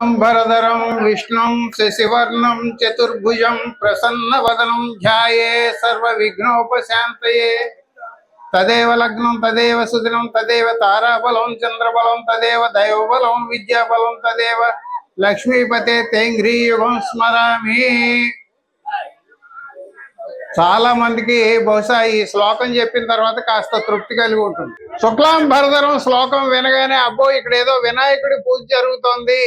भरधरं विष्णुं शशिवर्णं चतुर्भुजं प्रसन्नवदनं ध्याये सर्वविघ्नोपशान्तये। तदेव लग्नं तदेव सुदिनं तदेव ताराबलं चंद्रबलं तदेव दैवबलं विद्याबलं तदेव लक्ष्मीपते तेंघ्रीयुगं स्मरामि। చాలా మందికి బహుశా ఈ శ్లోకం చెప్పిన తర్వాత కాస్త తృప్తి కలిగి ఉంటుంది. శుక్లాం భరధరం శ్లోకం వినగానే అబ్బో ఇక్కడ ఏదో వినాయకుడి పూజ జరుగుతోంది,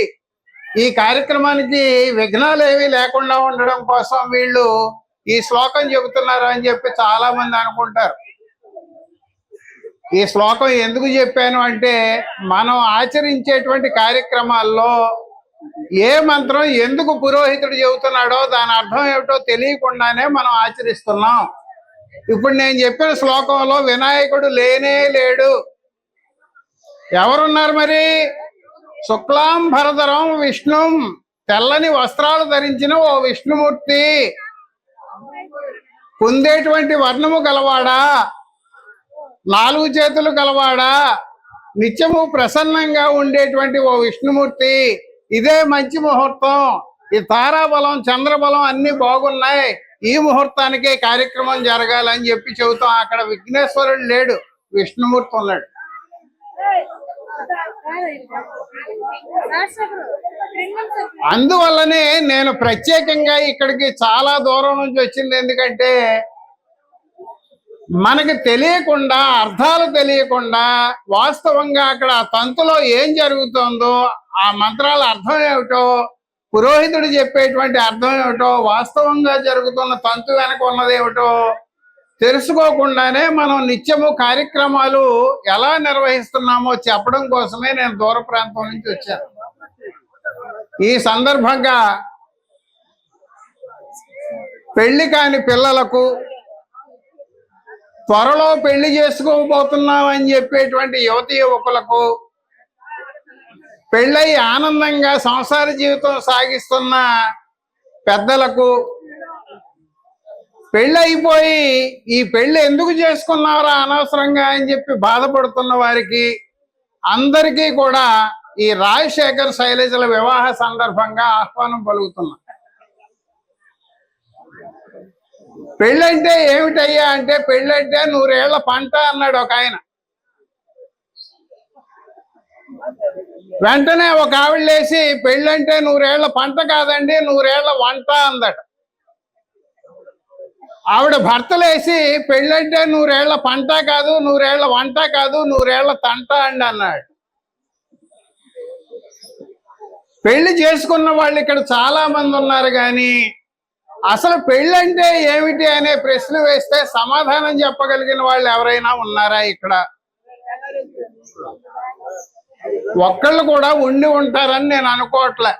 ఈ కార్యక్రమానికి విఘ్నాలు ఏమీ లేకుండా ఉండడం కోసం వీళ్ళు ఈ శ్లోకం చెబుతున్నారు అని చెప్పి చాలా మంది అనుకుంటారు. ఈ శ్లోకం ఎందుకు చెప్పాను అంటే మనం ఆచరించేటువంటి కార్యక్రమాల్లో ఏ మంత్రం ఎందుకు పురోహితుడు చెబుతున్నాడో దాని అర్థం ఏమిటో తెలియకుండానే మనం ఆచరిస్తున్నాం. ఇప్పుడు నేను చెప్పిన శ్లోకంలో వినాయకుడు లేనే లేడు. ఎవరున్నారు మరి? శుక్లాం భరధరం విష్ణుం, తెల్లని వస్త్రాలు ధరించిన ఓ విష్ణుమూర్తి, పొందేటువంటి వర్ణము గలవాడా, 4 చేతులు గలవాడా, నిత్యము ప్రసన్నంగా ఉండేటువంటి ఓ విష్ణుమూర్తి, ఇదే మంచి ముహూర్తం, ఈ తారాబలం చంద్రబలం అన్ని బాగున్నాయి, ఈ ముహూర్తానికే కార్యక్రమం జరగాలని చెప్పి చెబుతాం. అక్కడ విఘ్నేశ్వరుడు లేడు, విష్ణుమూర్తి ఉన్నాడు. అందువల్లనే నేను ప్రత్యేకంగా ఇక్కడికి చాలా దూరం నుంచి వచ్చింది. ఎందుకంటే మనకి తెలియకుండా, అర్థాలు తెలియకుండా వాస్తవంగా అక్కడ తంతులో ఏం జరుగుతుందో, ఆ మంత్రాల అర్థం ఏమిటో, పురోహితుడు చెప్పేటువంటి అర్థం ఏమిటో, వాస్తవంగా జరుగుతున్న తంతు వెనక ఉన్నదేమిటో తెలుసుకోకుండానే మనం నిత్యము కార్యక్రమాలు ఎలా నిర్వహిస్తున్నామో చెప్పడం కోసమే నేను దూర ప్రాంతం నుంచి వచ్చాను. ఈ సందర్భంగా పెళ్లి కాని పిల్లలకు, త్వరలో పెళ్లి చేసుకోబోతున్నామని చెప్పేటువంటి యువతి యువకులకు, పెళ్ళై ఆనందంగా సంసార జీవితం సాగిస్తున్న పెద్దలకు, పెళ్ళి అయిపోయి ఈ పెళ్ళి ఎందుకు చేసుకున్నారా అనవసరంగా అని చెప్పి బాధపడుతున్న వారికి అందరికీ కూడా ఈ రాజశేఖర్ శైలజల వివాహ సందర్భంగా ఆహ్వానం పలుకుతున్నా. పెళ్ళంటే ఏమిటయ్యా అంటే, పెళ్ళంటే 100 ఏళ్ల పంట అన్నాడు ఒక ఆయన. వెంటనే ఒక ఆవిడ లేచి పెళ్ళంటే 100 ఏళ్ల పంట కాదండి, 100 ఏళ్ల వంట అందట. ఆవిడ భర్తలేసి పెళ్ళంటే 100 ఏళ్ల పంట కాదు, 100 ఏళ్ల వంట కాదు, 100 ఏళ్ల తంట అండి అన్నాడు. పెళ్లి చేసుకున్న వాళ్ళు ఇక్కడ చాలా మంది ఉన్నారు, కానీ అసలు పెళ్ళంటే ఏమిటి అనే ప్రశ్న వేస్తే సమాధానం చెప్పగలిగిన వాళ్ళు ఎవరైనా ఉన్నారా? ఇక్కడ ఒక్కళ్ళు కూడా ఉండి ఉంటారని నేను అనుకోవట్లే.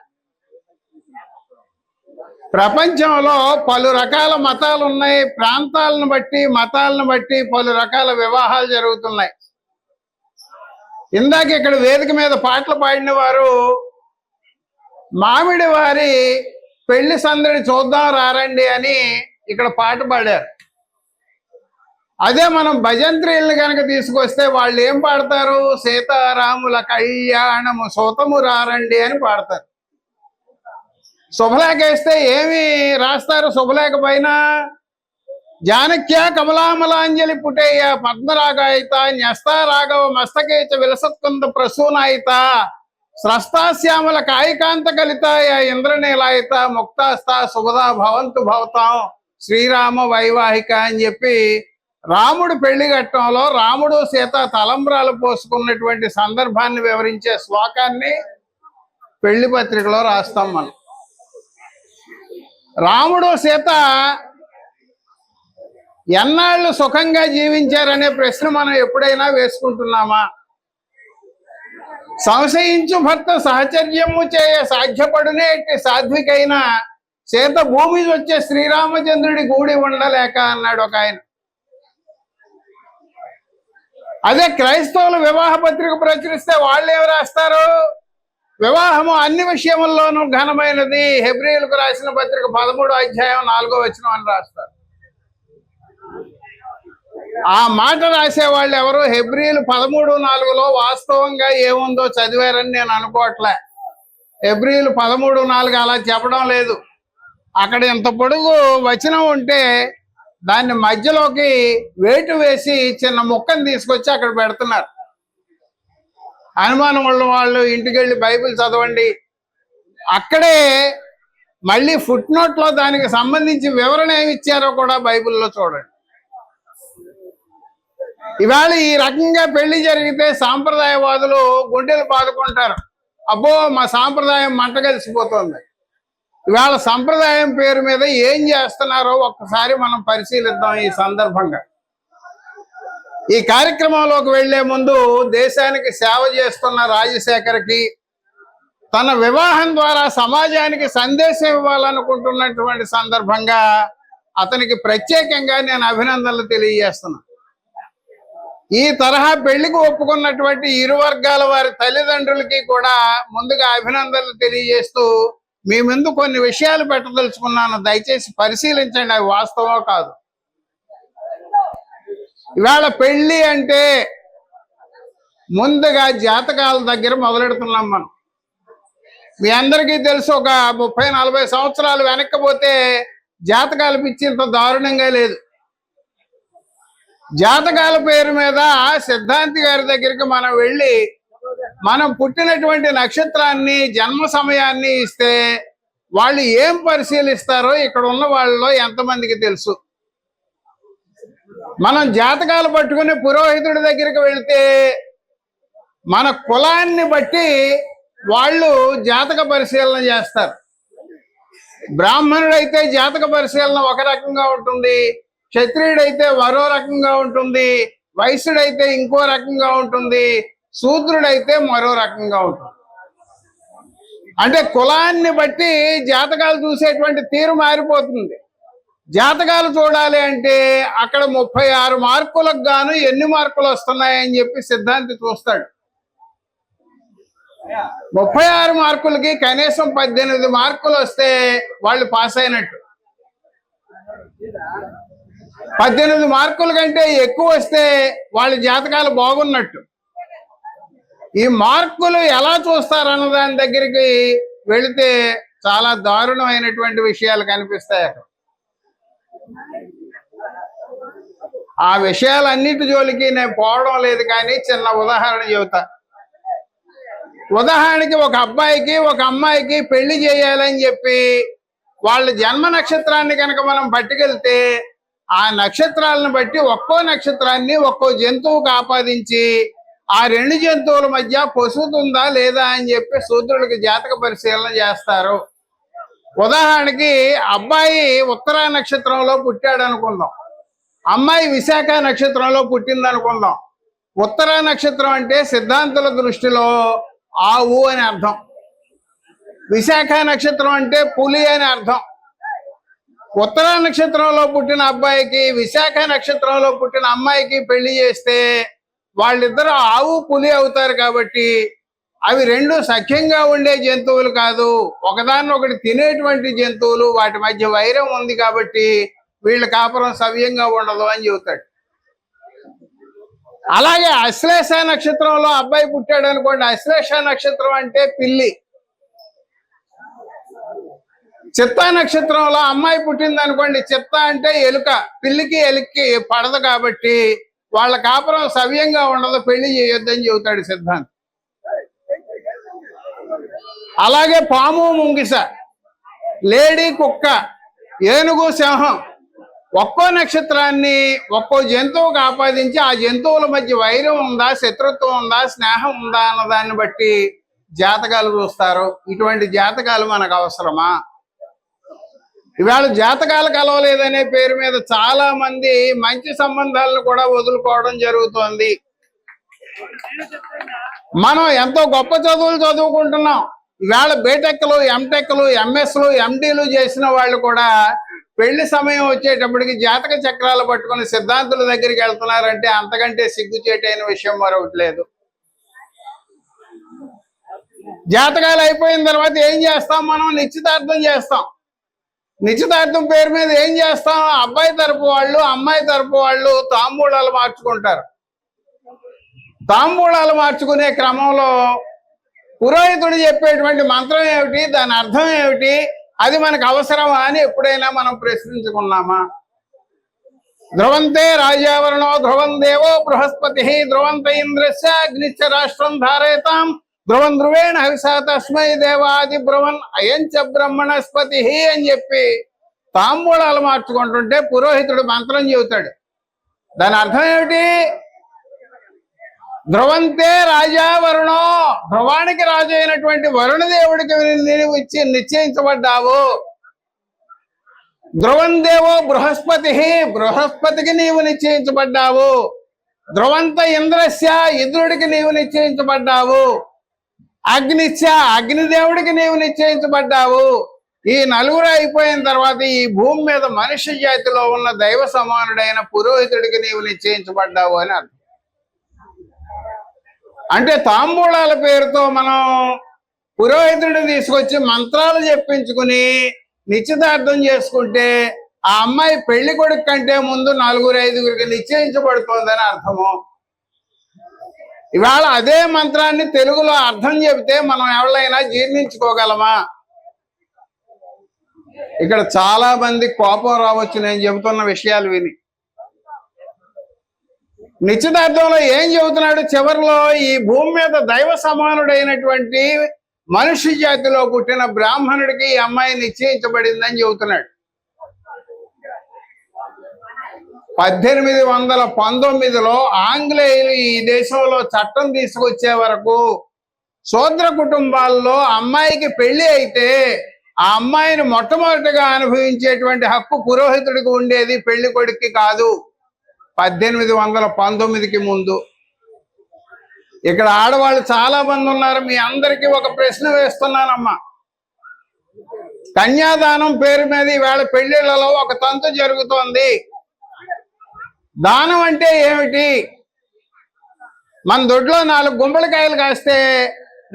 ప్రపంచంలో పలు రకాల మతాలు ఉన్నాయి, ప్రాంతాలను బట్టి మతాలను బట్టి పలు రకాల వివాహాలు జరుగుతున్నాయి. ఇందాక ఇక్కడ వేదిక మీద పాటలు పాడిన వారు మామిడి వారి పెళ్లి సందడి చూద్దాం రారండి అని ఇక్కడ పాట పాడారు. అదే మనం భజంత్రీలను కనుక తీసుకొస్తే వాళ్ళు ఏం పాడతారు? సీతారాముల కళ్యాణము సూతము రారండి అని పాడతారు. శుభలేఖ వేస్తే ఏమి రాస్తారు? శుభలేఖ పైన జానక్య కమలామలాంజలి పుటేయ పద్మరాగాయిత న్యస్తా రాఘవ మస్తకేచ విలసత్కుంద ప్రసూనాయిత స్రస్తాశ్యామల కాయకాంత కలితాయ ఇంద్రనీలాయిత ముక్తాస్తా శుభదా భవంతు భవతాం శ్రీరామ వైవాహిక అని చెప్పి రాముడు పెళ్లి ఘట్టంలో రాముడు సీత తలంబ్రాలు పోసుకున్నటువంటి సందర్భాన్ని వివరించే శ్లోకాన్ని పెళ్లి పత్రికలో రాస్తాం మనం. రాముడు సీత ఎన్నాళ్ళు సుఖంగా జీవించారనే ప్రశ్న మనం ఎప్పుడైనా వేసుకుంటున్నామా? సంశయించు భర్త సహచర్యము చేయ సాధ్యపడునే సాధ్వికైన సీత భూమి వచ్చే శ్రీరామచంద్రుడి గూడి ఉండలేక అన్నాడు ఒక ఆయన. అదే క్రైస్తవులు వివాహ పత్రిక ప్రచురిస్తే వాళ్ళు ఏమి రాస్తారు? వివాహము అన్ని విషయముల్లోనూ ఘనమైనది, హెబ్రీయులకు రాసిన పత్రిక 13వ అధ్యాయం 4వ వచనం అని రాస్తారు. ఆ మాట రాసే వాళ్ళు ఎవరు? హెబ్రీయులు 13:4లో వాస్తవంగా ఏముందో చదివారని నేను అనుకోవట్లే. ఏప్రిల్ 13:4 అలా చెప్పడం లేదు. అక్కడ ఇంత పొడుగు వచనం ఉంటే దాన్ని మధ్యలోకి వేటు వేసి చిన్న ముక్కను తీసుకొచ్చి అక్కడ పెడుతున్నారు. అనుమానం ఉన్న వాళ్ళు ఇంటికి వెళ్ళి బైబిల్ చదవండి. అక్కడే మళ్ళీ ఫుట్ నోట్లో దానికి సంబంధించి వివరణ ఏమి ఇచ్చారో కూడా బైబిల్లో చూడండి. ఇవాళ ఈ రకంగా పెళ్లి జరిగితే సాంప్రదాయవాదులు గుండెలు బాదుకుంటారు. అబ్బో మా సాంప్రదాయం మంట కలిసిపోతుంది. ఇవాళ సంప్రదాయం పేరు మీద ఏం చేస్తున్నారో ఒక్కసారి మనం పరిశీలిద్దాం. ఈ సందర్భంగా ఈ కార్యక్రమంలోకి వెళ్లే ముందు దేశానికి సేవ చేస్తున్న రాజశేఖర్కి తన వివాహం ద్వారా సమాజానికి సందేశం ఇవ్వాలనుకుంటున్నటువంటి సందర్భంగా అతనికి ప్రత్యేకంగా నేను అభినందనలు తెలియజేస్తున్నా. ఈ తరహా పెళ్లికి ఒప్పుకున్నటువంటి ఇరు వర్గాల వారి తల్లిదండ్రులకి కూడా ముందుగా అభినందనలు తెలియజేస్తూ మీ ముందు కొన్ని విషయాలు పెట్టదలుచుకున్నాను. దయచేసి పరిశీలించండి, అవి వాస్తవం కాదు. ఇవాళ పెళ్లి అంటే ముందుగా జాతకాల దగ్గర మొదలెడుతున్నాం మనం. మీ అందరికీ తెలుసు, ఒక 30-40 సంవత్సరాలు వెనక్కిపోతే జాతకాలు పిచ్చి ఇంత దారుణంగా లేదు. జాతకాల పేరు మీద సిద్ధాంతి గారి దగ్గరికి మనం వెళ్ళి మనం పుట్టినటువంటి నక్షత్రాన్ని జన్మ సమయాన్ని ఇస్తే వాళ్ళు ఏం పరిశీలిస్తారో ఇక్కడ ఉన్న వాళ్ళలో ఎంతమందికి తెలుసు. మనం జాతకాలు పట్టుకుని పురోహితుడి దగ్గరికి వెళ్తే మన కులాన్ని బట్టి వాళ్ళు జాతక పరిశీలన చేస్తారు. బ్రాహ్మణుడైతే జాతక పరిశీలన ఒక రకంగా ఉంటుంది, క్షత్రియుడైతే మరో రకంగా ఉంటుంది, వైశ్యుడైతే ఇంకో రకంగా ఉంటుంది, శూద్రుడైతే మరో రకంగా ఉంటుంది. అంటే కులాన్ని బట్టి జాతకాలు చూసేటువంటి తీరు మారిపోతుంది. జాతకాలు చూడాలి అంటే అక్కడ 36 మార్కులకు గాను ఎన్ని మార్కులు వస్తున్నాయని చెప్పి సిద్ధాంతి చూస్తాడు. 36 మార్కులకి కనీసం 18 మార్కులు వస్తే వాళ్ళు పాస్ అయినట్టు. 18 మార్కుల కంటే ఎక్కువ వస్తే వాళ్ళ జాతకాలు బాగున్నట్టు. ఈ మార్కులు ఎలా చూస్తారన్న దాని దగ్గరికి వెళితే చాలా దారుణమైనటువంటి విషయాలు కనిపిస్తాయి అక్కడ. ఆ విషయాలన్నిటి జోలికి నేను పోవడం లేదు, కానీ చిన్న ఉదాహరణ చెబుతా. ఉదాహరణకి ఒక అబ్బాయికి ఒక అమ్మాయికి పెళ్లి చేయాలని చెప్పి వాళ్ళ జన్మ నక్షత్రాన్ని కనుక మనం పట్టుకెళ్తే ఆ నక్షత్రాలను బట్టి ఒక్కో నక్షత్రాన్ని ఒక్కో జంతువుకు ఆపాదించి ఆ 2 జంతువుల మధ్య పొసుగుతుందా లేదా అని చెప్పి శూద్రుడికి జాతక పరిశీలన చేస్తారు. ఉదాహరణకి అబ్బాయి ఉత్తరా నక్షత్రంలో పుట్టాడు అనుకుందాం, అమ్మాయి విశాఖ నక్షత్రంలో పుట్టింది అనుకుందాం. ఉత్తరా నక్షత్రం అంటే సిద్ధాంతుల దృష్టిలో ఆవు అని అర్థం, విశాఖ నక్షత్రం అంటే పులి అని అర్థం. ఉత్తరా నక్షత్రంలో పుట్టిన అబ్బాయికి విశాఖ నక్షత్రంలో పుట్టిన అమ్మాయికి పెళ్లి చేస్తే వాళ్ళిద్దరూ ఆవు పులి అవుతారు. కాబట్టి అవి 2 సఖ్యంగా ఉండే జంతువులు కాదు, ఒకదాన్ని ఒకటి తినేటువంటి జంతువులు. వాటి మధ్య వైరం ఉంది కాబట్టి వీళ్ళ కాపురం సవ్యంగా ఉండదు అని చెబుతాడు. అలాగే అశ్లేష నక్షత్రంలో అబ్బాయి పుట్టాడు అనుకోండి, అశ్లేష నక్షత్రం అంటే పిల్లి. చిత్తా నక్షత్రంలో అమ్మాయి పుట్టింది అనుకోండి, చిత్త అంటే ఎలుక. పిల్లికి ఎలుక్కి పడదు కాబట్టి వాళ్ళ కాపురం సవ్యంగా ఉండదు, పెళ్లి చేయొద్దని చెబుతాడు సిద్ధాంతం. అలాగే పాము ముంగిస, లేడీ కుక్క, ఏనుగు సింహం ఒక్కో నక్షత్రాన్ని ఒక్కో జంతువుకు ఆపాదించి ఆ జంతువుల మధ్య వైరం ఉందా, శత్రుత్వం ఉందా, స్నేహం ఉందా అన్న దాన్ని బట్టి జాతకాలు చూస్తారు. ఇటువంటి జాతకాలు మనకు అవసరమా? ఇవాళ జాతకాలు కలవలేదనే పేరు మీద చాలా మంది మంచి సంబంధాలను కూడా వదులుకోవడం జరుగుతోంది. మనం ఎంతో గొప్ప చదువులు చదువుకుంటున్నాం. ఇవాళ బీటెక్లు, ఎంటెక్లు, ఎంఎస్లు, ఎండీలు చేసిన వాళ్ళు కూడా పెళ్లి సమయం వచ్చేటప్పటికి జాతక చక్రాలు పట్టుకుని సిద్ధాంతుల దగ్గరికి వెళ్తున్నారంటే అంతకంటే సిగ్గుచేటైన విషయం మరొకటి లేదు. జాతకాలు అయిపోయిన తర్వాత ఏం చేస్తాం? మనం నిశ్చితార్థం చేస్తాం. నిశ్చితార్థం పేరు మీద ఏం చేస్తాం? అబ్బాయి తరపు వాళ్ళు అమ్మాయి తరపు వాళ్ళు తాంబూలాలు మార్చుకుంటారు. తాంబూలాలు మార్చుకునే క్రమంలో పురోహితుడు చెప్పేటువంటి మంత్రం ఏమిటి, దాని అర్థం ఏమిటి, అది మనకు అవసరమా అని ఎప్పుడైనా మనం ప్రశ్నించుకున్నామా? ధ్రువంతే రాజావరణో ధ్రువం దేవో బృహస్పతి ధ్రువంత ఇంద్రస్య అగ్నిశ్చ రాష్ట్రం ధారయతాం ధ్రువం ధ్రువేణ హవిషా తస్మై దేవాది బ్రువన్ అయంచ బ్రహ్మణస్పతి అని చెప్పి తాంబూలాలు మార్చుకుంటుంటే పురోహితుడు మంత్రం చెబుతాడు. దాని అర్థం ఏమిటి? ధ్రువంతే రాజా వరుణో, ధ్రువానికి రాజు అయినటువంటి వరుణదేవుడికి నీవు ఇచ్చి నిశ్చయించబడ్డావు. ధ్రువం దేవో బృహస్పతి, బృహస్పతికి నీవు నిశ్చయించబడ్డావు. ధ్రువంత ఇంద్రస్య, ఇంద్రుడికి నీవు నిశ్చయించబడ్డావు. అగ్నిశ్చ, అగ్నిదేవుడికి నీవు నిశ్చయించబడ్డావు. ఈ నలుగురు అయిపోయిన తర్వాత ఈ భూమి మీద మనుష్య జాతిలో ఉన్న దైవ సమానుడైన పురోహితుడికి నీవు నిశ్చయించబడ్డావు అని అర్థం. అంటే తాంబూలాల పేరుతో మనం పురోహితుడిని తీసుకొచ్చి మంత్రాలు చెప్పించుకుని నిశ్చితార్థం చేసుకుంటే ఆ అమ్మాయి పెళ్లి కొడుకు కంటే ముందు 4-5 నిశ్చయించబడుతోందని అర్థము. ఇవాళ అదే మంత్రాన్ని తెలుగులో అర్థం చెబితే మనం ఎవరైనా జీర్ణించుకోగలమా? ఇక్కడ చాలా మంది కోపం రావచ్చు నేను చెబుతున్న విషయాలు విని. నిశ్చితార్థంలో ఏం చెబుతున్నాడు? చివరిలో ఈ భూమి మీద దైవ సమానుడైనటువంటి మనుష్య జాతిలో పుట్టిన బ్రాహ్మణుడికి ఈ అమ్మాయి నిశ్చయించబడిందని చెబుతున్నాడు. 1819లో ఆంగ్లేయులు ఈ దేశంలో చట్టం తీసుకొచ్చే వరకు శూద్ర కుటుంబాల్లో అమ్మాయికి పెళ్లి అయితే ఆ అమ్మాయిని మొట్టమొదటిగా అనుభవించేటువంటి హక్కు పురోహితుడికి ఉండేది, పెళ్లి కొడుక్కి కాదు. 1819కి ముందు. ఇక్కడ ఆడవాళ్ళు చాలా మంది ఉన్నారు. మీ అందరికీ ఒక ప్రశ్న వేస్తున్నానమ్మా. కన్యాదానం పేరు మీద ఈవేళ పెళ్లిళ్లలో ఒక తంతు జరుగుతోంది. దానం అంటే ఏమిటి? మన దొడ్లో 4 గుమ్మడికాయలు కాస్తే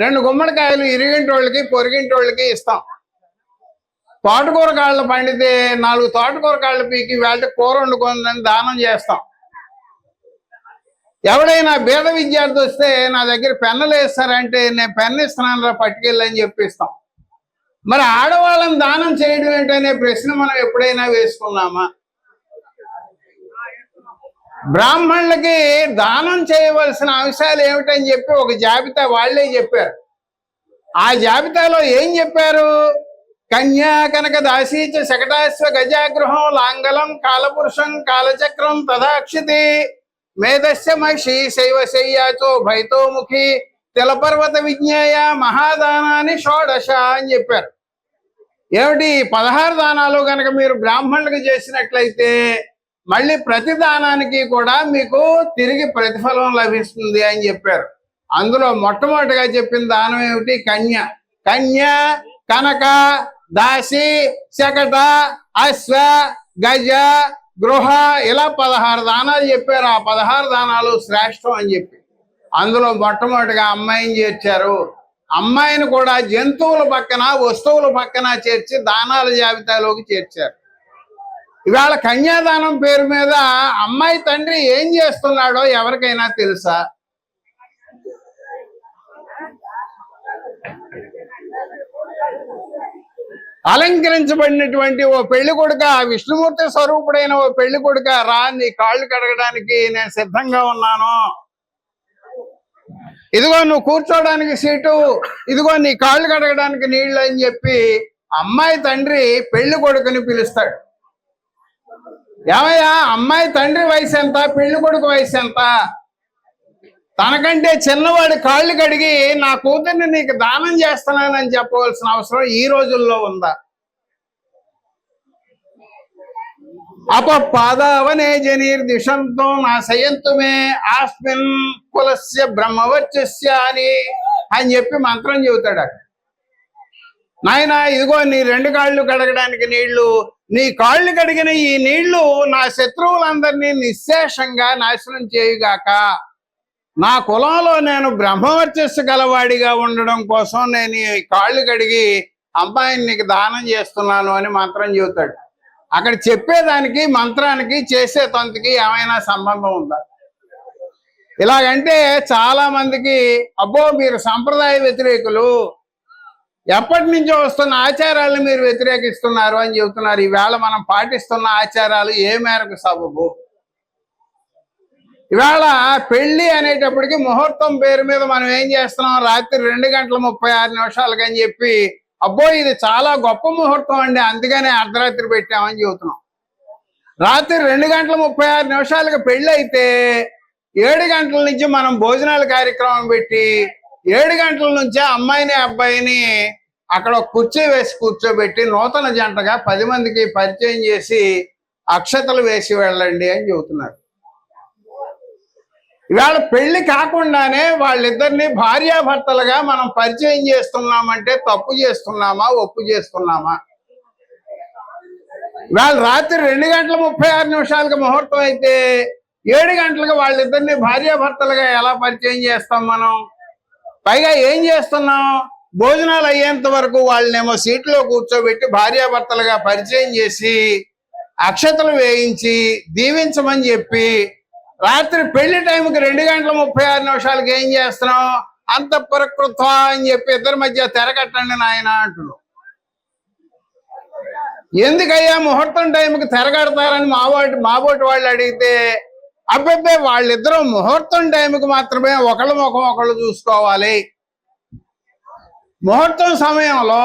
2 గుమ్మడికాయలు ఇరిగింటోళ్ళకి పొరిగింటోళ్ళకి ఇస్తాం. తోటకూర కాళ్ళు పండితే 4 తోటకూర కాళ్ళు పీకి వేళ కూర వండుకుందని దానం చేస్తాం. ఎవడైనా బీద విద్యార్థి వస్తే నా దగ్గర పెన్నులు వేస్తారంటే నేను పెన్ను ఇస్తున్నాను పట్టుకెళ్ళని చెప్పిస్తాం. మరి ఆడవాళ్ళని దానం చేయడం ఏంటనే ప్రశ్న మనం ఎప్పుడైనా వేసుకున్నామా? బ్రాహ్మణులకి దానం చేయవలసిన అంశాలు ఏమిటని చెప్పి ఒక జాబితా వాళ్లే చెప్పారు. ఆ జాబితాలో ఏం చెప్పారు? కన్యా కనక దాసీచ శకటాశ్వ గజాగృహం లాంగలం కాలపురుషం కాలచక్రం తదాక్షితి మేధస్య మహిషి శైవశయ్యాచో భైతోముఖి తెలపర్వత విజ్ఞేయ మహాదానాన్ని షోడశ అని చెప్పారు. ఏమిటి? 16 దానాలు కనుక మీరు బ్రాహ్మణులకు చేసినట్లయితే మళ్ళీ ప్రతి దానానికి కూడా మీకు తిరిగి ప్రతిఫలం లభిస్తుంది అని చెప్పారు. అందులో మొట్టమొదటిగా చెప్పిన దానం ఏమిటి? కన్య. కన్య, కనక, దాసి, శకట, అశ్వ, గజ, గృహ ఇలా 16 దానాలు చెప్పారు. ఆ 16 దానాలు శ్రేష్టం అని చెప్పి అందులో మొట్టమొదటిగా అమ్మాయిని చేర్చారు. అమ్మాయిని కూడా జంతువుల పక్కన వస్తువుల పక్కన చేర్చి దానాల జాబితాలోకి చేర్చారు. ఇవాళ కన్యాదానం పేరు మీద అమ్మాయి తండ్రి ఏం చేస్తున్నాడో ఎవరికైనా తెలుసా? అలంకరించబడినటువంటి ఓ పెళ్లి కొడుక, విష్ణుమూర్తి స్వరూపుడైన ఓ పెళ్లి కొడుక, రా నీ కాళ్ళు కడగడానికి నేను సిద్ధంగా ఉన్నాను, ఇదిగో నువ్వు కూర్చోడానికి సీటు, ఇదిగో నీ కాళ్ళు కడగడానికి నీళ్లు అని చెప్పి అమ్మాయి తండ్రి పెళ్లి కొడుకుని పిలుస్తాడు. ఏమయ్యా, అమ్మాయి తండ్రి వయసు ఎంత, పెళ్లి కొడుకు వయసు ఎంత? తనకంటే చిన్నవాడి కాళ్ళు కడిగి నా కూతుర్ని నీకు దానం చేస్తున్నానని చెప్పవలసిన అవసరం ఈ రోజుల్లో ఉందా? అపపాదావనే జనీర్దిశంతో నా సయంతుమే ఆస్మిన్ కులస్య బ్రహ్మవర్చస్య అని చెప్పి మంత్రం చెబుతాడు. అక్కడ నాయన ఇదిగో నీ 2 కాళ్ళు కడగడానికి నీళ్లు, నీ కాళ్ళు కడిగిన ఈ నీళ్లు నా శత్రువులందరినీ నిశ్శేషంగా నాశనం చేయుగాక. నా కులంలో నేను బ్రహ్మవర్చస్సు గలవాడిగా ఉండడం కోసం నేను ఈ కాళ్ళు కడిగి అమ్మాయిని నీకు దానం చేస్తున్నాను అని మంత్రం చెబుతాడు. అక్కడ చెప్పేదానికి మంత్రానికి చేసే తంతుకి ఏమైనా సంబంధం ఉందా? ఇలాగంటే చాలా మందికి అబ్బో మీరు సంప్రదాయ వ్యతిరేకులు, ఎప్పటి నుంచో వస్తున్న ఆచారాలను మీరు వ్యతిరేకిస్తున్నారు అని చెబుతున్నారు. ఈవేళ మనం పాటిస్తున్న ఆచారాలు ఏ మేరకు సబబు? ఇవాళ పెళ్లి అనేటప్పటికి ముహూర్తం పేరు మీద మనం ఏం చేస్తున్నాం, రాత్రి 2:36 అని చెప్పి అబ్బో ఇది చాలా గొప్ప ముహూర్తం అండి అందుకనే అర్ధరాత్రి పెట్టామని చెబుతున్నాం. రాత్రి 2:36 పెళ్లి అయితే 7 గంటల నుంచి మనం భోజనాల కార్యక్రమం పెట్టి 7 గంటల నుంచే అమ్మాయిని అబ్బాయిని అక్కడ కుర్చీ వేసి కూర్చోబెట్టి నూతన జంటగా 10 మందికి పరిచయం చేసి అక్షతలు వేసి వెళ్ళండి అని చెబుతున్నారు. ఇవాళ పెళ్లి కాకుండానే వాళ్ళిద్దరిని భార్యాభర్తలుగా మనం పరిచయం చేస్తున్నామంటే తప్పు చేస్తున్నామా, ఒప్పు చేస్తున్నామా? ఇవాళ రాత్రి 2:36 ముహూర్తం అయితే 7 గంటలకు వాళ్ళిద్దరిని భార్యాభర్తలుగా ఎలా పరిచయం చేస్తాం మనం? పైగా ఏం చేస్తున్నాం, భోజనాలు అయ్యేంత వరకు వాళ్ళనేమో సీట్లో కూర్చోబెట్టి భార్యాభర్తలుగా పరిచయం చేసి అక్షతలు వేయించి దీవించమని చెప్పి రాత్రి పెళ్లి టైంకి 2:36 ఏం చేస్తున్నాం, అంత ప్రకృత అని చెప్పి ఇద్దరి మధ్య తెరకట్టండి నాయన అంటున్నాం. ఎందుకయ్యా ముహూర్తం టైంకి తెరగడతారని మాబోటి వాళ్ళు అడిగితే అబ్బాయి వాళ్ళిద్దరూ ముహూర్తం టైంకి మాత్రమే ఒకళ్ళ ముఖం ఒకళ్ళు చూసుకోవాలి. ముహూర్తం సమయంలో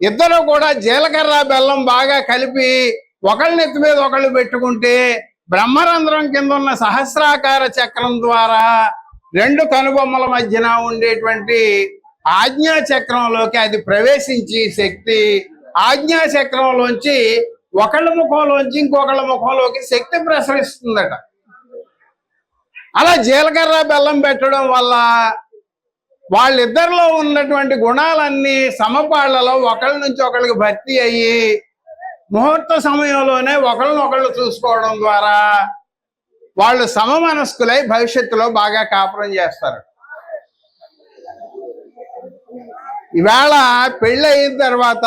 ఇద్దరు కూడా జీలకర్ర బెల్లం బాగా కలిపి ఒకళ్ళ నెత్తి మీద ఒకళ్ళు పెట్టుకుంటే బ్రహ్మరంధ్రం కింద ఉన్న సహస్రాకార చక్రం ద్వారా 2 కనుబొమ్మల మధ్యన ఉండేటువంటి ఆజ్ఞా చక్రంలోకి అది ప్రవేశించి శక్తి ఆజ్ఞా చక్రంలోంచి ఒకళ్ళ ముఖంలోంచి ఇంకొకళ్ళ ముఖంలోకి శక్తి ప్రసరిస్తుందట. అలా జీలకర్ర బెల్లం పెట్టడం వల్ల వాళ్ళిద్దరిలో ఉన్నటువంటి గుణాలన్నీ సమపాళ్లలో ఒకళ్ళ నుంచి ఒకళ్ళకి భర్తీ అయ్యి ముహూర్త సమయంలోనే ఒకళ్ళనొకళ్ళు చూసుకోవడం ద్వారా వాళ్ళు సమమనస్కులై భవిష్యత్తులో బాగా కాపురం చేస్తారు. ఇవాళ పెళ్ళి అయిన తర్వాత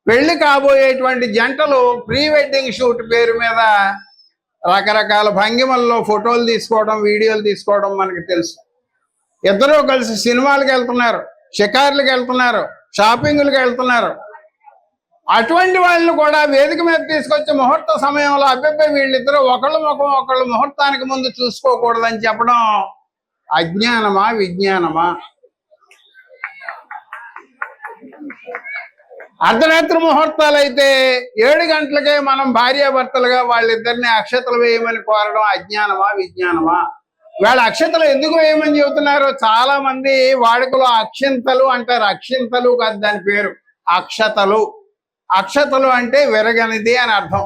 పెళ్లి కాబోయేటువంటి జంటలు ప్రీ వెడ్డింగ్ షూట్ పేరు మీద రకరకాల భంగిమల్లో ఫోటోలు తీసుకోవడం, వీడియోలు తీసుకోవడం మనకి తెలుసు. ఇద్దరూ కలిసి సినిమాలకు వెళ్తున్నారు, షికార్లకు వెళ్తున్నారు, షాపింగ్లకు వెళ్తున్నారు. అటువంటి వాళ్ళని కూడా వేదిక మీద తీసుకొచ్చి ముహూర్త సమయంలో అబ్బాయి వీళ్ళిద్దరూ ఒకళ్ళ ముఖం ఒకళ్ళు ముహూర్తానికి ముందు చూసుకోకూడదని చెప్పడం అజ్ఞానమా, విజ్ఞానమా? అర్ధరాత్రి ముహూర్తాలు అయితే 7 గంటలకే మనం భార్యాభర్తలుగా వాళ్ళిద్దరిని అక్షతలు వేయమని కోరడం అజ్ఞానమా, విజ్ఞానమా? వాళ్ళ అక్షతలు ఎందుకు వేయమని చెబుతున్నారు? చాలా మంది వాడుకలో అక్షింతలు అంటారు. అక్షింతలు కాదు దాని పేరు, అక్షతలు. అక్షతలు అంటే విరగనిది అని అర్థం.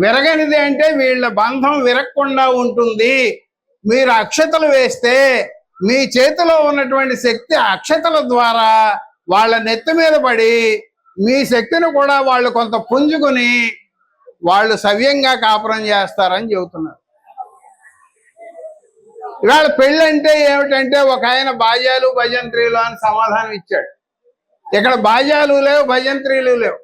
విరగనిది అంటే వీళ్ళ బంధం విరగకుండా ఉంటుంది. మీరు అక్షతలు వేస్తే మీ చేతిలో ఉన్నటువంటి శక్తి అక్షతల ద్వారా వాళ్ళ నెత్తి మీద పడి మీ శక్తిని కూడా వాళ్ళు కొంత పుంజుకుని వాళ్ళు సవ్యంగా కాపురం చేస్తారని చెబుతున్నారు. ఇవాళ పెళ్ళి అంటే ఏమిటంటే ఒక ఆయన బాజాలు భజంత్రీలు అని సమాధానం ఇచ్చాడు. ఇక్కడ బాజాలు లేవు, భజంత్రీలు లేవు.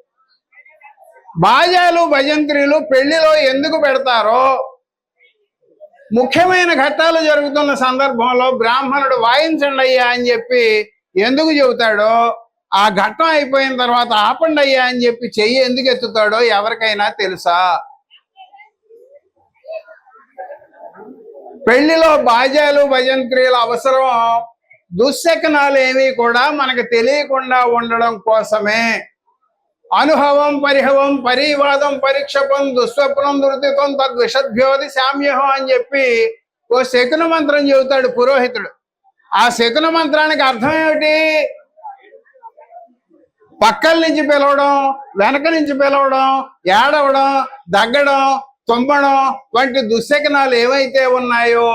బాజాలు భజంత్రీలు పెళ్లిలో ఎందుకు పెడతారో, ముఖ్యమైన ఘట్టాలు జరుగుతున్న సందర్భంలో బ్రాహ్మణుడు వాయించండి అయ్యా అని చెప్పి ఎందుకు చెబుతాడో, ఆ ఘట్టం అయిపోయిన తర్వాత ఆపండి అయ్యా అని చెప్పి చెయ్యి ఎందుకు ఎత్తుతాడో ఎవరికైనా తెలుసా? పెళ్లిలో బాజాలు భజంత్రీల అవసరం దుశ్శకనాలు ఏమీ కూడా మనకు తెలియకుండా ఉండడం కోసమే. అనుభవం పరిహవం పరివాదం పరిక్షపం దుస్వప్నం దుర్తితం తద్విషద్భ్యోది శామ్యహం అని చెప్పి ఓ శకున మంత్రం చెబుతాడు పురోహితుడు. ఆ శకున మంత్రానికి అర్థం ఏమిటి? పక్కల నుంచి పిలవడం, వెనక నుంచి పిలవడం, ఏడవడం, దగ్గడం, తుమ్మడం వంటి దుశ్శకనాలు ఏవైతే ఉన్నాయో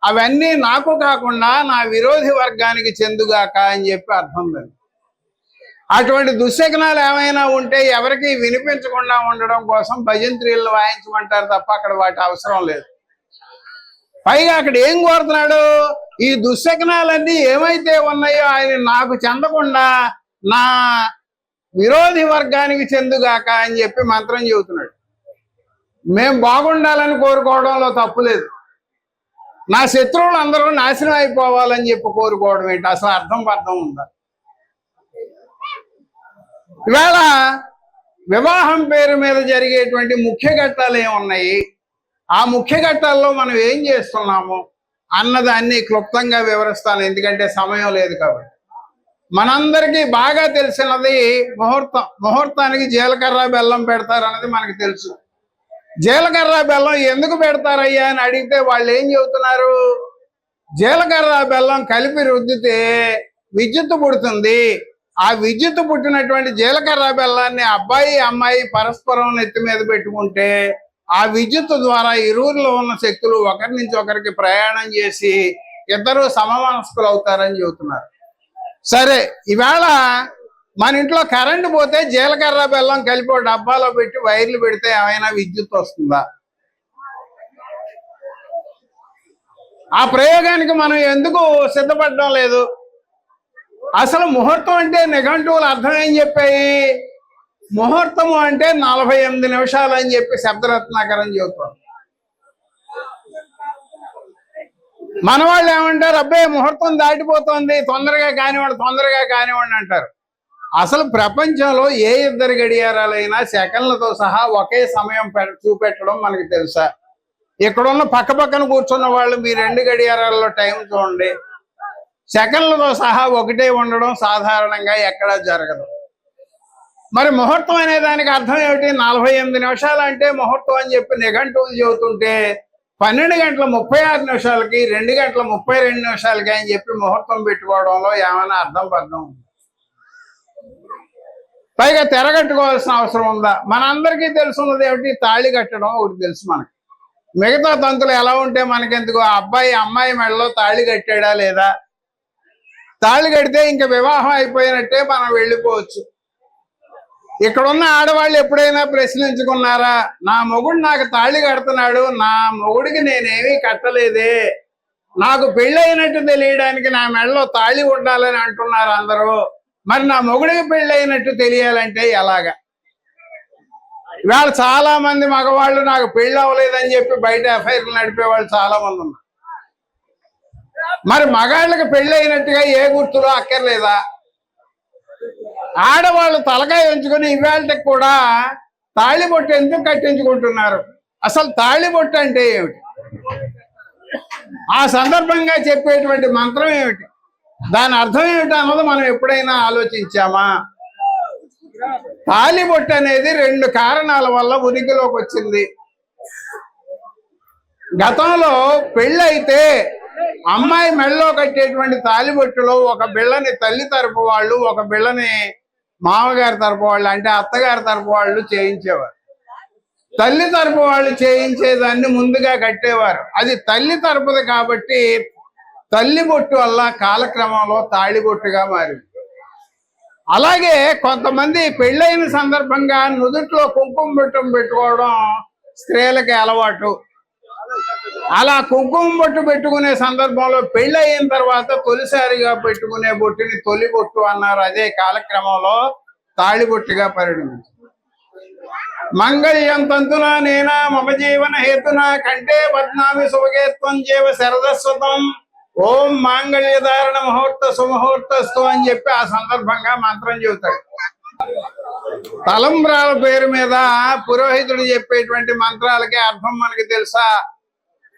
అవన్నీ నాకు కాకుండా నా విరోధి వర్గానికి చెందుగాక అని చెప్పి అర్థం. అటువంటి దుశ్శకనాలు ఏమైనా ఉంటే ఎవరికి వినిపించకుండా ఉండడం కోసం భజంత్రీలను వాయించమంటారు తప్ప అక్కడ వాటి అవసరం లేదు. పైగా అక్కడ ఏం కోరుతున్నాడు? ఈ దుశ్శకనాలన్నీ ఏమైతే ఉన్నాయో ఆయన నాకు చెందకుండా నా విరోధి వర్గానికి చెందుగాక అని చెప్పి మంత్రం చెబుతున్నాడు. మేం బాగుండాలని కోరుకోవడంలో తప్పు లేదు. నా శత్రువులు అందరూ నాశనం అయిపోవాలని చెప్పి కోరుకోవడం ఏంటి? అసలు అర్థం ఉందా? ఇవాళ వివాహం పేరు మీద జరిగేటువంటి ముఖ్య ఘట్టాలు ఏమున్నాయి, ఆ ముఖ్య ఘట్టాల్లో మనం ఏం చేస్తున్నాము అన్నదాన్ని క్లుప్తంగా వివరిస్తాను, ఎందుకంటే సమయం లేదు కాబట్టి. మనందరికీ బాగా తెలిసినది ముహూర్తం. ముహూర్తానికి జీలకర్ర బెల్లం పెడతారన్నది మనకు తెలుసు. జీలకర్ర బెల్లం ఎందుకు పెడతారయ్యా అని అడిగితే వాళ్ళు ఏం చెబుతున్నారు? జీలకర్ర బెల్లం కలిపి రుద్దితే విద్యుత్తు పుడుతుంది. ఆ విద్యుత్తు పుట్టినటువంటి జీలకర్ర బెల్లాన్ని అబ్బాయి అమ్మాయి పరస్పరం నెత్తి మీద పెట్టుకుంటే ఆ విద్యుత్తు ద్వారా ఇరువురిలో ఉన్న శక్తులు ఒకరి నుంచి ఒకరికి ప్రయాణం చేసి ఇద్దరు సమమనస్కులు అవుతారని చెబుతున్నారు. సరే, ఇవాళ మన ఇంట్లో కరెంటు పోతే జీలకర్ర బెల్లం కలిపి డబ్బాలో పెట్టి వైర్లు పెడితే ఏమైనా విద్యుత్ వస్తుందా? ఆ ప్రయోగానికి మనం ఎందుకు సిద్ధపడడం లేదు? అసలు ముహూర్తం అంటే నిఘంటువులు అర్థం ఏం చెప్పాయి? ముహూర్తము అంటే 48 నిమిషాలు అని చెప్పి శబ్దరత్నాకరం చెబుతాం. మన వాళ్ళు ఏమంటారు? అబ్బాయి ముహూర్తం దాటిపోతుంది, తొందరగా కానివ్వండి అంటారు. అసలు ప్రపంచంలో ఏ ఇద్దరు గడియారాలైనా సెకండ్లతో సహా ఒకే సమయం చూపెట్టడం మనకి తెలుసా? ఇక్కడున్న పక్కన కూర్చున్న వాళ్ళు మీ 2 గడియారాల్లో టైం చూడండి, సెకండ్లతో సహా ఒకటే ఉండడం సాధారణంగా ఎక్కడా జరగదు. మరి ముహూర్తం అనే దానికి అర్థం ఏమిటి? 48 నిమిషాలు అంటే ముహూర్తం అని చెప్పి నిఘంటువులు చెబుతుంటే 12:36 2:32 అని చెప్పి ముహూర్తం పెట్టుకోవడంలో ఏమైనా అర్థం ఉంది? పైగా తెరగట్టుకోవాల్సిన అవసరం ఉందా? మనందరికీ తెలుసున్నది ఏమిటి? తాళి కట్టడం ఒకటి తెలుసు మనకి. మిగతా తంతులు ఎలా ఉంటే మనకెందుకు? అబ్బాయి అమ్మాయి మెడలో తాళి కట్టాడా లేదా? తాళి కడితే ఇంకా వివాహం అయిపోయినట్టే, మనం వెళ్ళిపోవచ్చు. ఇక్కడున్న ఆడవాళ్ళు ఎప్పుడైనా ప్రశ్నించుకున్నారా? నా మొగుడు నాకు తాళి కడుతున్నాడు, నా మొగుడికి నేనేమీ కట్టలేదే, నాకు పెళ్ళైనట్టు తెలియడానికి నా మెడలో తాళి ఉండాలని అంటున్నారు అందరూ. మరి నా మొగుడికి పెళ్ళైనట్టు తెలియాలంటే ఎలాగా? ఇవాళ చాలా మంది మగవాళ్ళు నాకు పెళ్ళి అవ్వలేదని చెప్పి బయట ఎఫ్ఐఆర్లు నడిపే వాళ్ళు చాలా మంది ఉన్నారు. మరి మగాళ్ళకి పెళ్ళి అయినట్టుగా ఏ గుర్తులో అక్కర్లేదా? ఆడవాళ్ళు తలకాయ ఉంచుకొని ఇవాళకి కూడా తాళిబొట్టు ఎందుకు కట్టించుకుంటున్నారు? అసలు తాళిబొట్టు అంటే ఏమిటి? ఆ సందర్భంగా చెప్పేటువంటి మంత్రం ఏమిటి? దాని అర్థం ఏమిటి అన్నది మనం ఎప్పుడైనా ఆలోచించామా? తాళిబొట్టు అనేది 2 కారణాల వల్ల ఉనికిలోకి వచ్చింది. గతంలో పెళ్ళైతే అమ్మాయి మెడలో కట్టేటువంటి తాళిబొట్టులో ఒక బిళ్ళని తల్లి తరపు వాళ్ళు, ఒక బిళ్ళని మామగారి తరపు వాళ్ళు, అంటే అత్తగారి తరపు వాళ్ళు చేయించేవారు. తల్లి తరపు వాళ్ళు చేయించేదాన్ని ముందుగా కట్టేవారు. అది తల్లి తరపుది కాబట్టి తల్లి బొట్టు వల్ల కాలక్రమంలో తాళిబొట్టుగా మారింది. అలాగే కొంతమంది పెళ్ళైన సందర్భంగా నుదుట్లో కుంకుమ బొట్టు పెట్టుకోవడం స్త్రీలకి అలవాటు. అలా కుంకుమ బొట్టు పెట్టుకునే సందర్భంలో పెళ్ళయిన తర్వాత తొలిసారిగా పెట్టుకునే బొట్టుని తొలి బొట్టు అన్నారు. అదే కాలక్రమంలో తాళిబొట్టుగా పరిణమించింది. మంగళ్యం తంతునా నేనా మమ జీవన హేతునా కంటే బద్నామి శుభకేత్వం జీవ శరదస్వతం ఓం మాంగళ్యధారణ ముహూర్త సుముహూర్తస్తు అని చెప్పి ఆ సందర్భంగా మంత్రం చెబుతాడు. తలంబ్రాల పేరు మీద పురోహితుడు చెప్పేటువంటి మంత్రాలకి అర్థం మనకి తెలుసా?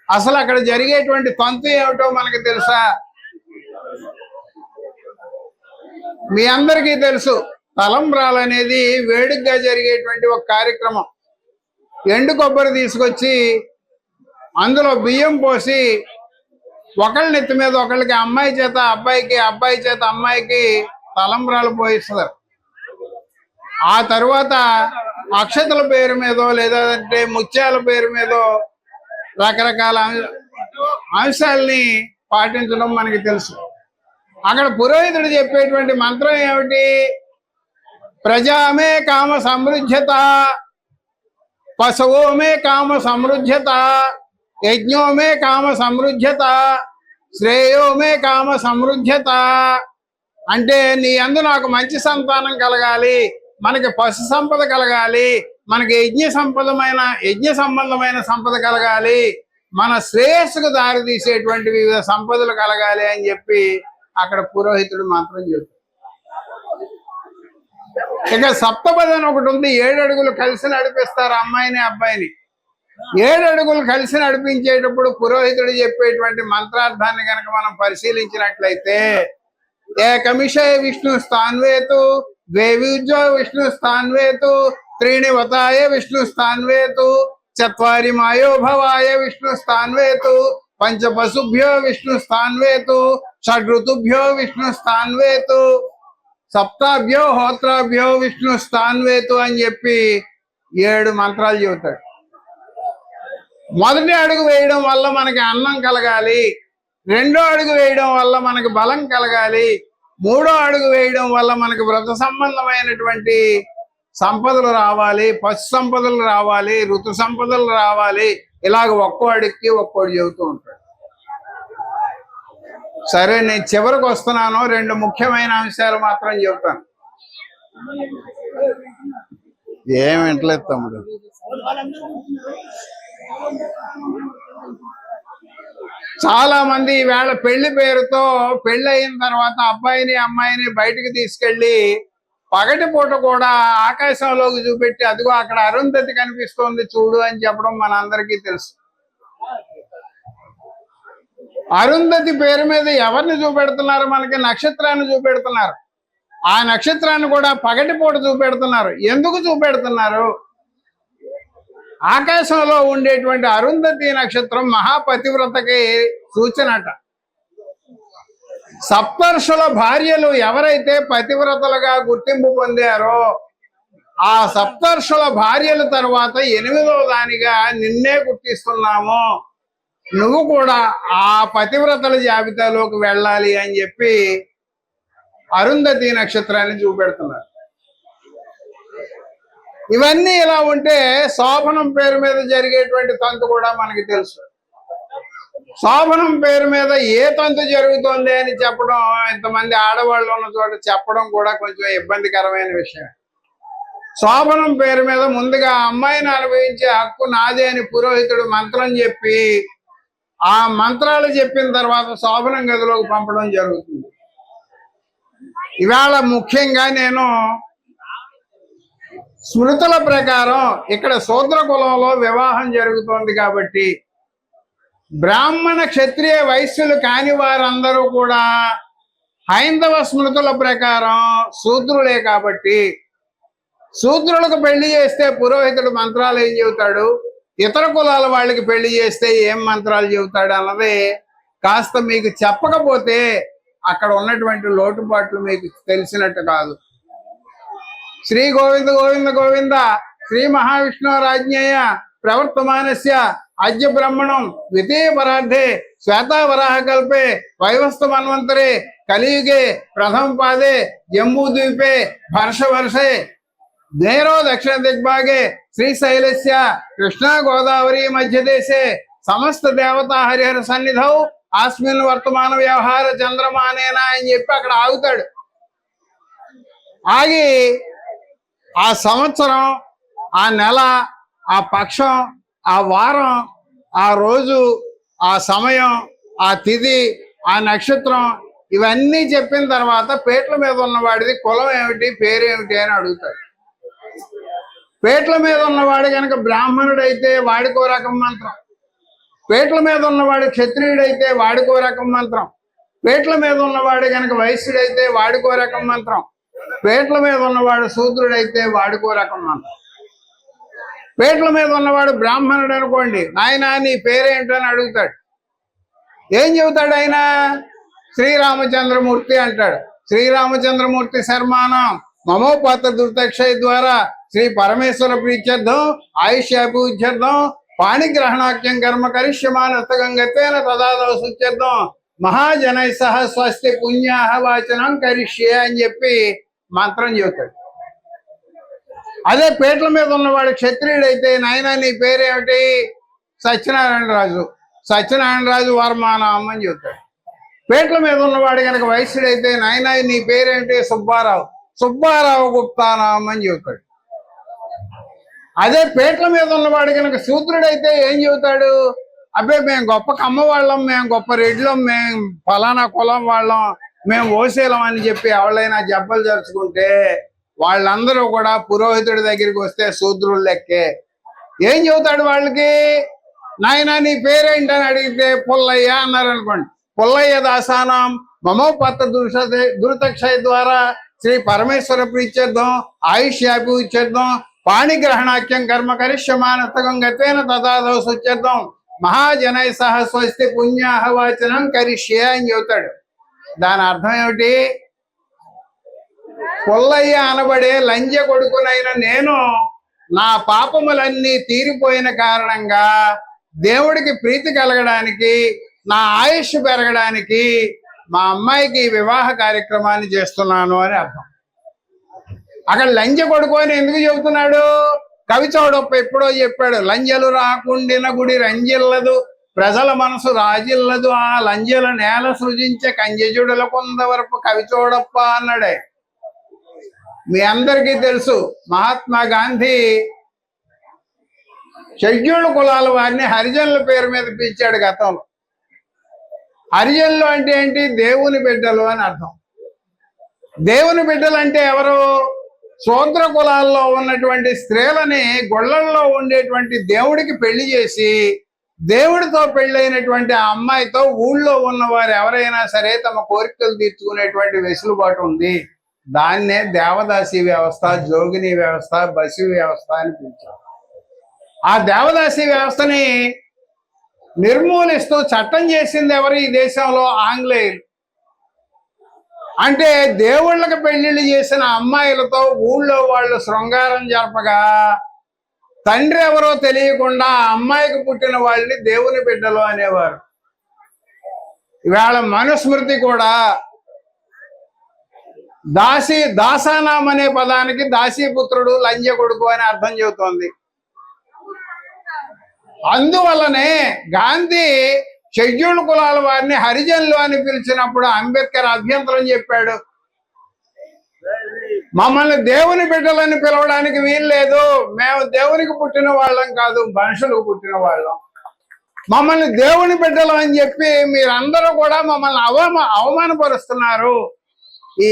అసలు అక్కడ జరిగేటువంటి తంతు ఏమిటో మనకి తెలుసా? మీ అందరికీ తెలుసు, తలంబ్రాలు అనేది వేడుకగా జరిగేటువంటి ఒక కార్యక్రమం. ఎండు కొబ్బరి తీసుకొచ్చి అందులో బియ్యం పోసి ఒకళ్ళ నెత్తి మీద ఒకళ్ళకి, అమ్మాయి చేత అబ్బాయికి, అబ్బాయి చేత అమ్మాయికి తలంబ్రాలు పోయిస్తారు. ఆ తరువాత అక్షతల పేరు మీదో లేదంటే ముత్యాల పేరు మీదో రకరకాల అంశాలని పాటించడం మనకి తెలుసు. అక్కడ పురోహితుడు చెప్పేటువంటి మంత్రం ఏమిటి? ప్రజామే కామ సమృద్ధ్యత, పశువోమే కామ సమృద్ధ్యత, యజ్ఞోమే కామ సమృద్ధ్యత, శ్రేయోమే కామ సమృద్ధ్యత. అంటే నీ యందు నాకు మంచి సంతానం కలగాలి, మనకి పశు సంపద కలగాలి, మనకి యజ్ఞ సంబంధమైన సంపద కలగాలి, మన శ్రేయస్సుకు దారి తీసేటువంటి వివిధ సంపదలు కలగాలి అని చెప్పి అక్కడ పురోహితుడు మంత్రం చెబుతాడు. ఇక సప్తపది అని ఒకటి ఉంది. 7 అడుగులు కలిసి నడిపిస్తారు అమ్మాయిని అబ్బాయిని. 7 అడుగులు కలిసి నడిపించేటప్పుడు పురోహితుడు చెప్పేటువంటి మంత్రార్థాన్ని కనుక మనం పరిశీలించినట్లయితే ఏకమిషే విష్ణు స్థాన్వేతు ద్వేవిజో విష్ణు స్థాన్వేతు త్రీణి వతాయ విష్ణు స్థాన్వేతు చత్వారి మాయో భవాయ విష్ణు స్థాన్వేతు పంచపశుభ్యో విష్ణు స్థాన్వేతు షడ్ఋతుభ్యో విష్ణు స్థాన్వేతు సప్తాభ్యో హోత్రాభ్యో విష్ణు స్థాన్వేతు అని చెప్పి 7 మంత్రాలు చెబుతాడు. మొదటి అడుగు వేయడం వల్ల మనకి అన్నం కలగాలి, రెండో అడుగు వేయడం వల్ల మనకి బలం కలగాలి, మూడో అడుగు వేయడం వల్ల మనకి వ్రత సంబంధమైనటువంటి సంపదలు రావాలి, పశు సంపదలు రావాలి, ఋతు సంపదలు రావాలి. ఇలాగ ఒక్కో అడుగుకి ఒక్కోటి చెబుతూ ఉంటాడు. సరే, నేను చివరికి వస్తున్నాను. 2 ముఖ్యమైన అంశాలు మాత్రం చెబుతాను. ఏం వింటలేదు తమ్ముడు. చాలా మంది ఈవేళ పెళ్లి పేరుతో పెళ్లి అయిన తర్వాత అబ్బాయిని అమ్మాయిని బయటికి తీసుకెళ్లి పగటిపూట కూడా ఆకాశంలోకి చూపెట్టి అదిగో అక్కడ అరుంధతి కనిపిస్తోంది చూడు అని చెప్పడం మనందరికీ తెలుసు. అరుంధతి పేరు మీద ఎవరిని చూపెడుతున్నారు? మనకి నక్షత్రాన్ని చూపెడుతున్నారు. ఆ నక్షత్రాన్ని కూడా పగటిపూట చూపెడుతున్నారు. ఎందుకు చూపెడుతున్నారు? ఆకాశంలో ఉండేటువంటి అరుంధతి నక్షత్రం మహాపతివ్రతకి సూచనట. సప్తర్షుల భార్యలు ఎవరైతే పతివ్రతలుగా గుర్తింపు పొందారో ఆ సప్తర్షుల భార్యల తర్వాత 8వ దానిగా నిన్నే గుర్తిస్తున్నాము, నువ్వు కూడా ఆ పతివ్రతల జాబితాలోకి వెళ్ళాలి అని చెప్పి అరుంధతి నక్షత్రాన్ని చూపెడుతున్నారు. ఇవన్నీ ఇలా ఉంటే శోభనం పేరు మీద జరిగేటువంటి తంతు కూడా మనకి తెలుసు. శోభనం పేరు మీద ఏ తంతు జరుగుతోంది అని చెప్పడం, ఇంతమంది ఆడవాళ్ళు ఉన్న చోట చెప్పడం కూడా కొంచెం ఇబ్బందికరమైన విషయం. శోభనం పేరు మీద ముందుగా అమ్మాయిని అనుభవించే హక్కు నాదే అని పురోహితుడు మంత్రం చెప్పి ఆ మంత్రాలు చెప్పిన తర్వాత శోభనం గదిలోకి పంపడం జరుగుతుంది. ఇవాళ ముఖ్యంగా నేను స్మృతుల ప్రకారం ఇక్కడ శూద్ర కులంలో వివాహం జరుగుతోంది కాబట్టి బ్రాహ్మణ క్షత్రియ వైశ్యులు కాని వారందరూ కూడా హైందవ స్మృతుల ప్రకారం శూద్రులే కాబట్టి శూద్రులకు పెళ్లి చేస్తే పురోహితుడు మంత్రాలు ఏం చెబుతాడు, ఇతర కులాల వాళ్ళకి పెళ్లి చేస్తే ఏం మంత్రాలు చెబుతాడు అన్నది కాస్త మీకు చెప్పకపోతే అక్కడ ఉన్నటువంటి లోటుపాట్లు మీకు తెలిసినట్టు కాదు. శ్రీ గోవింద గోవింద గోవింద శ్రీ మహావిష్ణు రాజ్ఞేయ ప్రవర్తమానస్య అద్య బ్రహ్మణం ద్వితీయ పరార్థే శ్వేతావరాహ కల్పే వైవస్త మన్వంతరే కలియుగే ప్రథమ పాదే జంబూద్వీపే వర్షే నేరో దక్షిణ దిగ్భాగే శ్రీశైలస్య కృష్ణా గోదావరి మధ్యదేశే సమస్త దేవతా హరిహర సన్నిధౌ ఆస్మిన్ వర్తమాన వ్యవహార చంద్రమానేనా అని చెప్పి అక్కడ ఆగుతాడు. ఆగి ఆ సంవత్సరం, ఆ నెల, ఆ పక్షం, ఆ వారం, ఆ రోజు, ఆ సమయం, ఆ తిథి, ఆ నక్షత్రం ఇవన్నీ చెప్పిన తర్వాత పేట్ల మీద ఉన్నవాడిది కులం ఏమిటి, పేరేమిటి అని అడుగుతాడు. పేట్ల మీద ఉన్నవాడు కనుక బ్రాహ్మణుడైతే వాడికో రకం మంత్రం, పేట్ల మీద ఉన్నవాడు క్షత్రియుడైతే వాడికో రకం మంత్రం, పేట్ల మీద ఉన్నవాడు కనుక వైశ్యుడైతే వాడికో రకం మంత్రం, పేట్ల మీద ఉన్నవాడు శూద్రుడైతే వాడికో రకం మంత్రం. పేట్ల మీద ఉన్నవాడు బ్రాహ్మణుడు అనుకోండి, నాయనా నీ పేరేంటని అడుగుతాడు. ఏం చెబుతాడు ఆయన? శ్రీరామచంద్రమూర్తి అంటాడు. శ్రీరామచంద్రమూర్తి శర్మానం మమోపాత్ర దుర్తక్షయ ద్వారా శ్రీ పరమేశ్వర ప్రీత్యర్థం ఆయుష్యాభివృద్ధ్యర్థం పాణిగ్రహణాఖ్యం కర్మ కరిష్యమానస్తగంగత్వేన తదాదవ శుచ్యర్థం మహాజనై సహ స్వస్తి పుణ్యాహ వాచనం కరిష్యే అని చెప్పి మంత్రం చెబుతాడు. అదే పేట్ల మీద ఉన్నవాడు క్షత్రియుడైతే నాయనా నీ పేరేమిటి? సత్యనారాయణరాజు, సత్యనారాయణరాజు వర్మానామం అని చెబుతాడు. పేట్ల మీద ఉన్నవాడు కనుక వైశ్యుడైతే నాయనా నీ పేరేమిటి? సుబ్బారావు, సుబ్బారావు గుప్తానామం అని చెబుతాడు. అదే పేట్ల మీద ఉన్నవాడు కనుక శూద్రుడైతే ఏం చెబుతాడు? అబ్బే మేము గొప్ప కమ్మ వాళ్ళం, మేము గొప్ప రెడ్లం, మేము ఫలానా కులం వాళ్ళం, మేము ఓసేలం అని చెప్పి ఎవరైనా జబ్బలు జరుచుకుంటే వాళ్ళందరూ కూడా పురోహితుడి దగ్గరికి వస్తే శూద్రులు లెక్కే. ఏం చెబుతాడు వాళ్ళకి? నాయన నీ పేరేంటని అడిగితే పుల్లయ్య అన్నారు అనుకోండి. పుల్లయ్య దాసానం మమోపత్త దురితక్షయ ద్వారా శ్రీ పరమేశ్వర ప్రీత్యర్థం ఆయుష్యాపి ఇచ్చేద్దాం పాణిగ్రహణాఖ్యం కర్మ కరిష్యమానస్తకం గతేన తదాదవ సుచ్చేద్దాం మహాజనై సహ స్వస్తి పుణ్యాహవాచనం కరిష్యే అని చెబుతాడు. దాని అర్థం ఏమిటి? పుల్లయ్య అనబడే లంజ కొడుకునైన నేను నా పాపములన్నీ తీరిపోయిన కారణంగా దేవుడికి ప్రీతి కలగడానికి, నా ఆయుష్ పెరగడానికి మా అమ్మాయికి వివాహ కార్యక్రమాన్ని చేస్తున్నాను అని అర్థం. అక్కడ లంజ కొడుకు అని ఎందుకు చెబుతున్నాడు? కవి చౌడప్ప ఎప్పుడో చెప్పాడు, లంజలు రాకుండిన గుడి రంజిల్లదు, ప్రజల మనసు రాజిల్లదు, ఆ లంజల నేల సృజించే కంజజుడుల కొంతవరకు కవి చౌడప్ప అన్నాడే. మీ అందరికీ తెలుసు మహాత్మా గాంధీ షెడ్యూల్డ్ కులాల వారిని హరిజనుల పేరు మీద పిలిచాడు గతంలో. హరిజనులు అంటే ఏంటి? దేవుని బిడ్డలు అని అర్థం. దేవుని బిడ్డలు అంటే ఎవరు? శూద్ర కులాల్లో ఉన్నటువంటి స్త్రీలని గొళ్ళల్లో ఉండేటువంటి దేవుడికి పెళ్లి చేసి దేవుడితో పెళ్ళైనటువంటి ఆ అమ్మాయితో ఊళ్ళో ఉన్నవారు ఎవరైనా సరే తమ కోరికలు తీర్చుకునేటువంటి వెసులుబాటు ఉంది. దాన్నే దేవదాసి వ్యవస్థ, జోగిని వ్యవస్థ, బసి వ్యవస్థ అని పిలిచారు. ఆ దేవదాసి వ్యవస్థని నిర్మూలిస్తూ చట్టం చేసింది ఎవరు ఈ దేశంలో? ఆంగ్లేయులు. అంటే దేవుళ్ళకి పెళ్లిళ్ళు చేసిన అమ్మాయిలతో ఊళ్ళో వాళ్ళు శృంగారం జరపగా తండ్రి ఎవరో తెలియకుండా ఆ అమ్మాయికి పుట్టిన వాళ్ళని దేవుని బిడ్డలు అనేవారు. ఇవాళ మనుస్మృతి కూడా దాసానాం అనే పదానికి దాసీపుత్రుడు, లంజ కొడుకు అని అర్థం చెబుతోంది. అందువల్లనే గాంధీ షెడ్యూల్డ్ కులాల వారిని హరిజనులు అని పిలిచినప్పుడు అంబేద్కర్ అభ్యంతరం చెప్పాడు. మమ్మల్ని దేవుని బిడ్డలని పిలవడానికి వీల్లేదు, మేము దేవునికి పుట్టిన వాళ్ళం కాదు, మనుషులకు పుట్టిన వాళ్ళం. మమ్మల్ని దేవుని బిడ్డలు అని చెప్పి మీరందరూ కూడా మమ్మల్ని అవమానపరుస్తున్నారు.